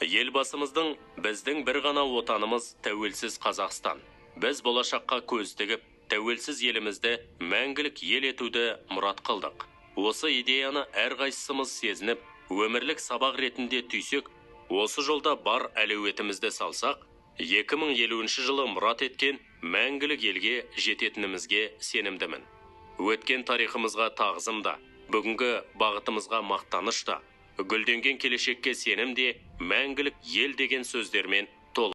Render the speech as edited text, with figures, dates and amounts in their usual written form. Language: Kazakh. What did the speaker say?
Елбасымыздың біздің бір ғана отанымыз тәуелсіз Қазақстан. Біз болашаққа көз тігіп, тәуелсіз елімізді мәңгілік ел етуді мұрат қылдық. Осы идеяны әрқайсымыз сезініп, өмірлік сабақ ретінде түйсек, осы жолда бар әлеуетімізді салсақ, 2050 жылы мұрат еткен мәңгілік елге жететінімізге сенімдімін. Өткен тарихымызға тағзымда, бүгінгі бағытымызға мақтанышта, гүлденген келешекке сенімде мәңгілік ел деген сөздермен толы.